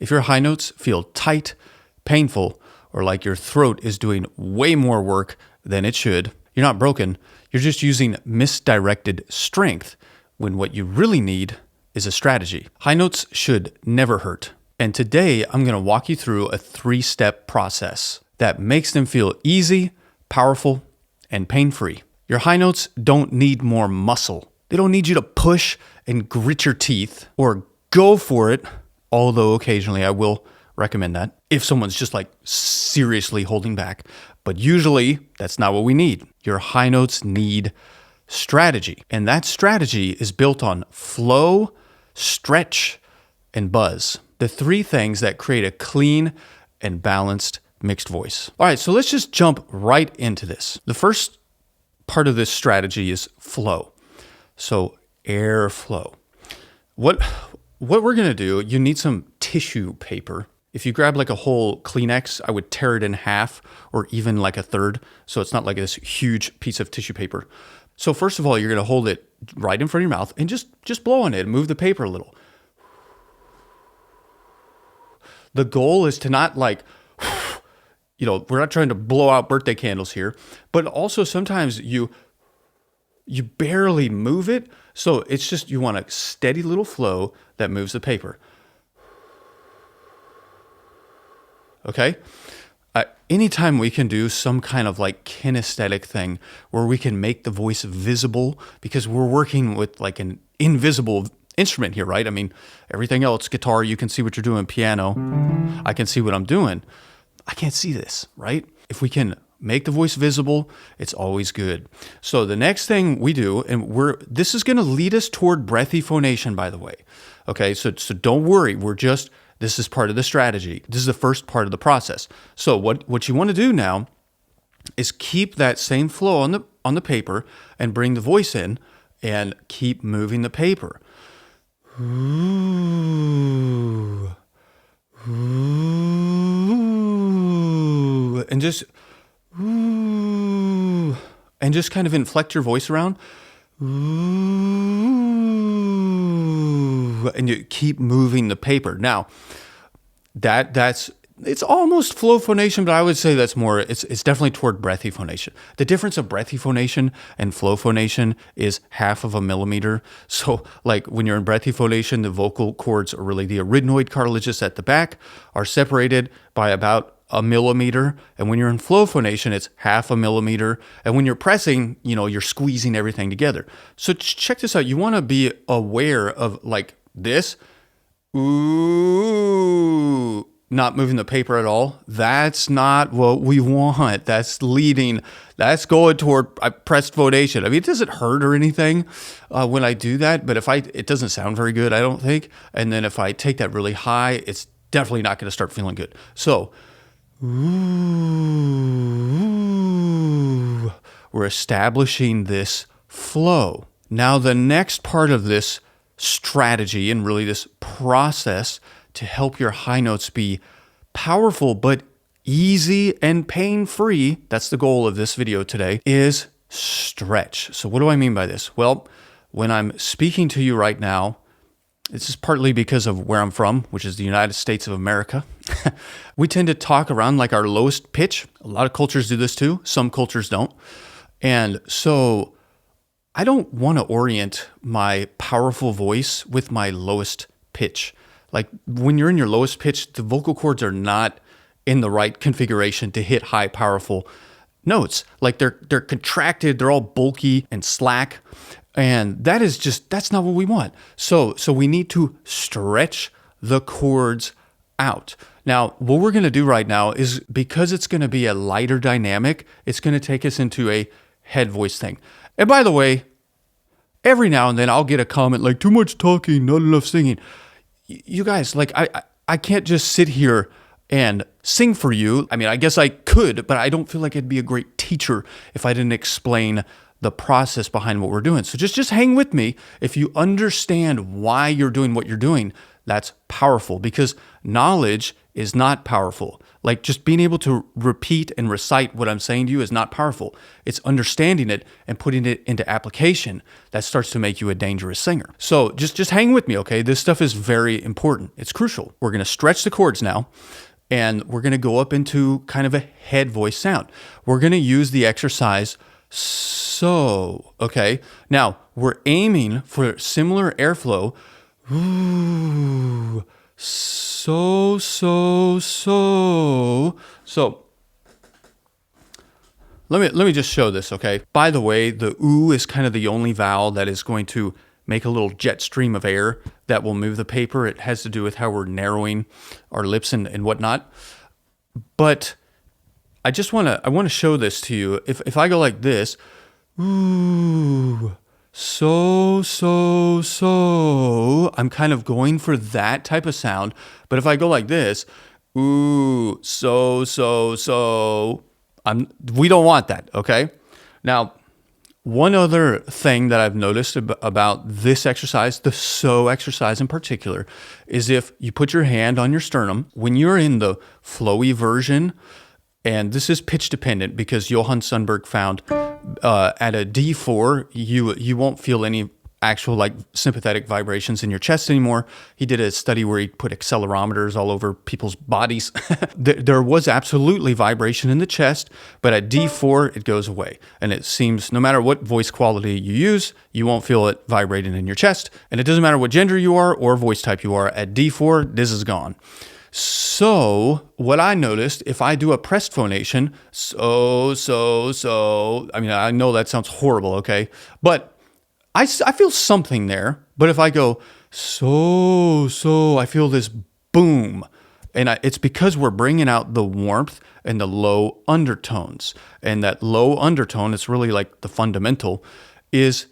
If your high notes feel tight, painful, or like your throat is doing way more work than it should, you're not broken. You're just using misdirected strength when what you really need is a strategy. High notes should never hurt. And today I'm going to walk you through a 3-step process that makes them feel easy, powerful, and pain-free. Your high notes don't need more muscle. They don't need you to push and grit your teeth or go for it, although occasionally I will recommend that if someone's just like seriously holding back. But usually that's not what we need. Your high notes need strategy. And that strategy is built on flow, stretch, and buzz. The 3 things that create a clean and balanced mixed voice. All right, so let's just jump right into this. The first part of this strategy is flow. So airflow. What we're going to do, you need some tissue paper. If you grab like a whole Kleenex, I would tear it in half or even like a third. So it's not like this huge piece of tissue paper. So first of all, you're going to hold it right in front of your mouth and just blow on it and move the paper a little. The goal is to not like, we're not trying to blow out birthday candles here, but also sometimes you barely move it. So it's just, you want a steady little flow that moves the paper. Okay? Anytime we can do some kind of like kinesthetic thing where we can make the voice visible, because we're working with like an invisible instrument here, right? I mean, everything else, guitar, you can see what you're doing, piano, I can see what I'm doing. I can't see this, right? If we can make the voice visible, it's always good. So the next thing we do, and this is going to lead us toward breathy phonation, by the way. Okay, so don't worry. This is part of the strategy. This is the first part of the process. So what you want to do now is keep that same flow on the paper and bring the voice in and keep moving the paper. Ooh. Ooh. And just ooh. And just kind of inflect your voice around. Ooh. And you keep moving the paper. Now, it's almost flow phonation, but I would say that's more, it's definitely toward breathy phonation. The difference of breathy phonation and flow phonation is 1/2 millimeter. So like when you're in breathy phonation, the vocal cords are really, the arytenoid cartilages at the back are separated by about 1 millimeter. And when you're in flow phonation, it's 1/2 millimeter. And when you're pressing, you're squeezing everything together. So check this out. You want to be aware of like this. Ooh. Not moving the paper at all. That's not what we want. That's going toward pressed phonation. I mean, it doesn't hurt or anything when I do that, but it doesn't sound very good, I don't think. And then if I take that really high, it's definitely not going to start feeling good. So, ooh, we're establishing this flow. Now, the next part of this strategy and really this process to help your high notes be powerful but easy and pain-free, that's the goal of this video today, is stretch. So what do I mean by this? Well, when I'm speaking to you right now, this is partly because of where I'm from, which is the United States of America. We tend to talk around like our lowest pitch. A lot of cultures do this too. Some cultures don't. And so I don't want to orient my powerful voice with my lowest pitch. Like when you're in your lowest pitch, the vocal cords are not in the right configuration to hit high, powerful notes. Like they're contracted, they're all bulky and slack. And that's not what we want. So we need to stretch the cords out. Now, what we're going to do right now is, because it's going to be a lighter dynamic, it's going to take us into a head voice thing. And by the way, every now and then I'll get a comment like, too much talking, not enough singing. You guys, like, I can't just sit here and sing for you. I mean, I guess I could, but I don't feel like I'd be a great teacher if I didn't explain the process behind what we're doing. So just hang with me. If you understand why you're doing what you're doing, that's powerful, because knowledge is not powerful. Like just being able to repeat and recite what I'm saying to you is not powerful. It's understanding it and putting it into application that starts to make you a dangerous singer. So just hang with me, okay? This stuff is very important. It's crucial. We're going to stretch the chords now, and we're going to go up into kind of a head voice sound. We're going to use the exercise so, okay? Now, we're aiming for similar airflow. Ooh, so. Let me just show this, okay? By the way, the ooh is kind of the only vowel that is going to make a little jet stream of air that will move the paper. It has to do with how we're narrowing our lips and whatnot. But I want to show this to you. If I go like this, ooh, so, I'm kind of going for that type of sound. But if I go like this, ooh, so, we don't want that, okay? Now, one other thing that I've noticed about this exercise, the so exercise in particular, is if you put your hand on your sternum, when you're in the flowy version, and this is pitch dependent because Johann Sundberg found at a D4, you won't feel any actual like sympathetic vibrations in your chest anymore. He did a study where he put accelerometers all over people's bodies. There was absolutely vibration in the chest, but at D4, it goes away. And it seems no matter what voice quality you use, you won't feel it vibrating in your chest. And it doesn't matter what gender you are or voice type you are. At D4, this is gone. So what I noticed, if I do a pressed phonation, so, I mean, I know that sounds horrible, okay? But I feel something there. But if I go, so, I feel this boom. And it's because we're bringing out the warmth and the low undertones. And that low undertone, it's really like the fundamental, is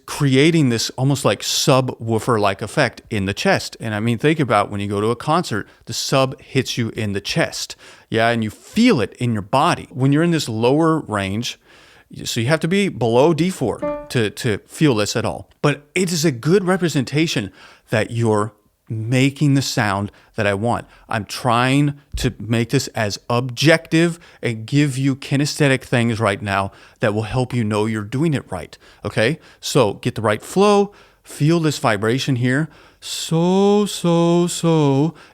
creating this almost like subwoofer-like effect in the chest. And I mean, think about when you go to a concert, the sub hits you in the chest. Yeah, and you feel it in your body. When you're in this lower range, so you have to be below D4 to feel this at all. But it is a good representation that you're making the sound that I want. I'm trying to make this as objective and give you kinesthetic things right now that will help you know you're doing it right. Okay? So get the right flow, feel this vibration here. So.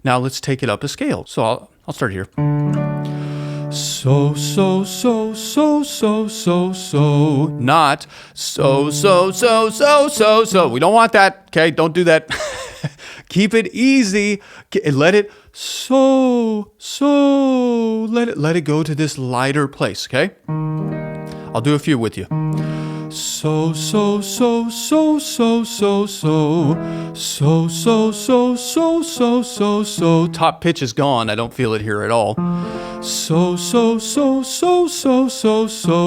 Now let's take it up a scale. So I'll start here. So. Not so. We don't want that. Okay? Don't do that. Keep it easy and let it let it go to this lighter place, okay? I'll do a few with you. So. Top pitch is gone. I don't feel it here at all. So.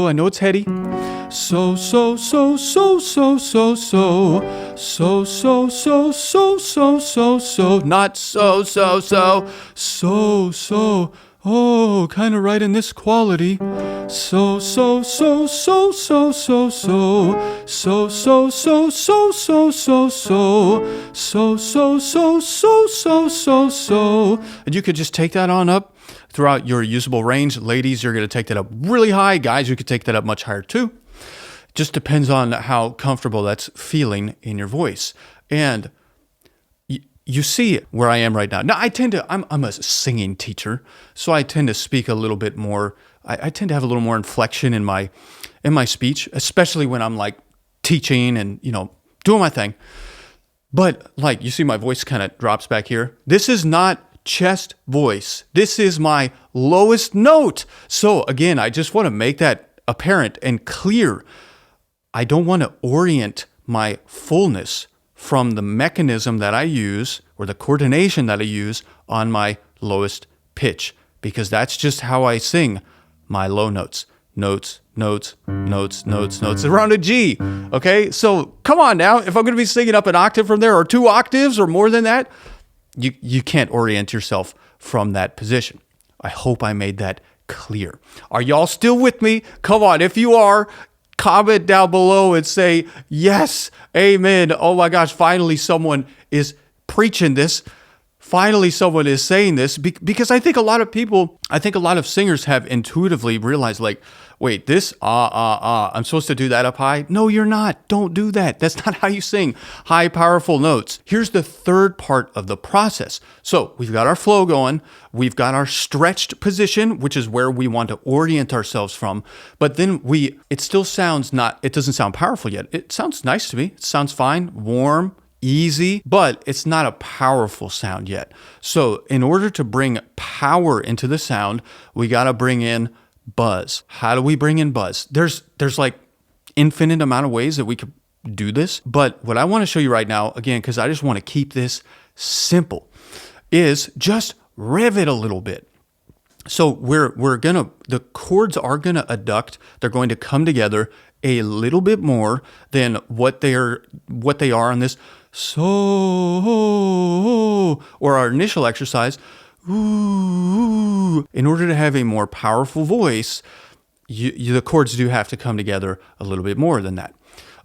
I know it's heady. So. Not so. Oh, kind of right in this quality. So. And you could just take that on up throughout your usable range. Ladies, you're going to take that up really high. Guys, you could take that up much higher too. Just depends on how comfortable that's feeling in your voice. And you see where I am right now. Now, I'm a singing teacher, so I tend to speak a little bit more. I tend to have a little more inflection in my speech, especially when I'm like teaching and, doing my thing. But like, you see my voice kind of drops back here. This is not chest voice. This is my lowest note. So again, I just want to make that apparent and clear. I don't want to orient my fullness from the mechanism that I use or the coordination that I use on my lowest pitch, because that's just how I sing my low notes. Notes around a G. Okay, so come on now. If I'm going to be singing up an octave from there or 2 octaves or more than that, you can't orient yourself from that position. I hope I made that clear. Are y'all still with me? Come on, if you are, comment down below and say, yes, amen. Oh my gosh, finally someone is preaching this. finally someone is saying this, because I think a lot of singers have intuitively realized, like, wait, this I'm supposed to do that up high? No, you're not. Don't do that. That's not how you sing high, powerful notes. Here's the third part of the process. So we've got our flow going. We've got our stretched position, which is where we want to orient ourselves from. But then it doesn't sound powerful yet. It sounds nice to me. It sounds fine, warm, easy, but it's not a powerful sound yet. So in order to bring power into the sound, we got to bring in buzz. How do we bring in buzz? There's like infinite amount of ways that we could do this, but what I want to show you right now, again, because I just want to keep this simple, is just rev it a little bit. So the chords are gonna adduct. They're going to come together a little bit more than what they are on this so, or our initial exercise. Ooh. In order to have a more powerful voice, the chords do have to come together a little bit more than that.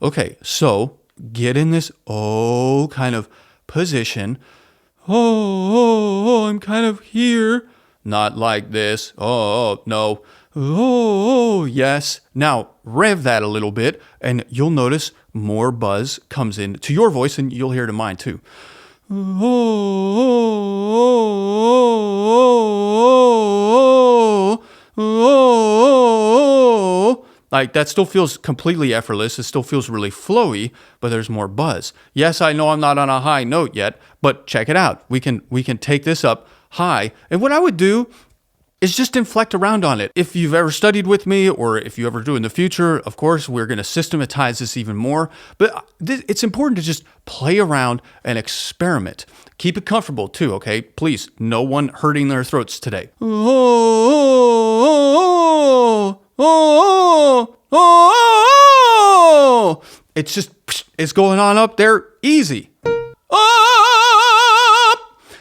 Okay, so get in this kind of position. I'm kind of here. Not like this. No. Yes. Now, rev that a little bit, and you'll notice more buzz comes in to your voice, and you'll hear it in mine too. Like, that still feels completely effortless. It still feels really flowy, but there's more buzz. Yes, I know I'm not on a high note yet, but check it out. We can take this up high. And what I would do is just inflect around on it. If you've ever studied with me, or if you ever do in the future, of course, we're going to systematize this even more. But it's important to just play around and experiment. Keep it comfortable too, okay? Please, no one hurting their throats today. It's going on up there easy.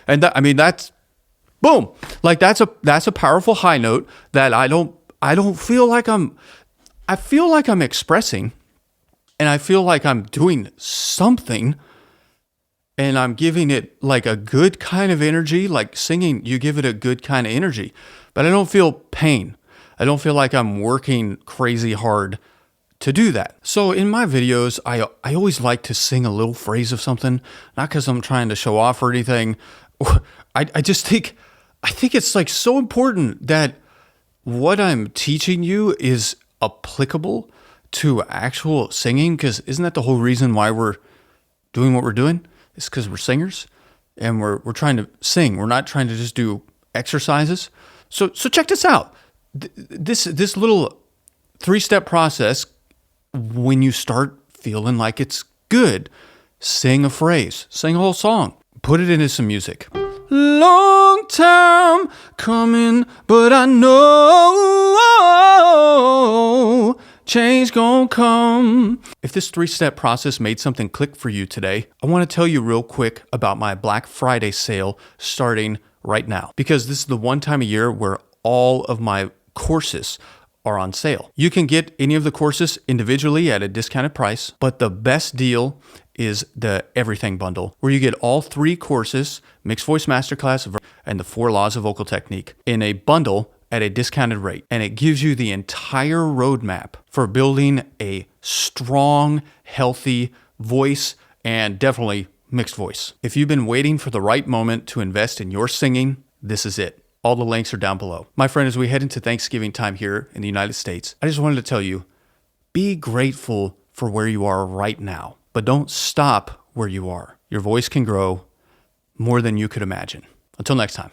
And that's boom. Like, that's a powerful high note that I don't feel like I feel like I'm expressing, and I feel like I'm doing something, and I'm giving it like a good kind of energy. Like singing, you give it a good kind of energy, but I don't feel pain. I don't feel like I'm working crazy hard to do that. So in my videos, I always like to sing a little phrase of something, not because I'm trying to show off or anything. I think it's like so important that what I'm teaching you is applicable to actual singing, because isn't that the whole reason why we're doing what we're doing? It's because we're singers and we're trying to sing. We're not trying to just do exercises. So check this out. This little 3-step process, when you start feeling like it's good, sing a phrase, sing a whole song, put it into some music. Long time coming, but I know change gonna come. If this 3-step process made something click for you today, I want to tell you real quick about my Black Friday sale starting right now, because this is the one time a year where all of my courses are on sale. You can get any of the courses individually at a discounted price, but the best deal is the Everything Bundle, where you get all 3 courses, Mixed Voice Masterclass and the 4 Laws of Vocal Technique, in a bundle at a discounted rate. And it gives you the entire roadmap for building a strong, healthy voice, and definitely mixed voice. If you've been waiting for the right moment to invest in your singing, this is it. All the links are down below. My friend, as we head into Thanksgiving time here in the United States, I just wanted to tell you, be grateful for where you are right now, but don't stop where you are. Your voice can grow more than you could imagine. Until next time.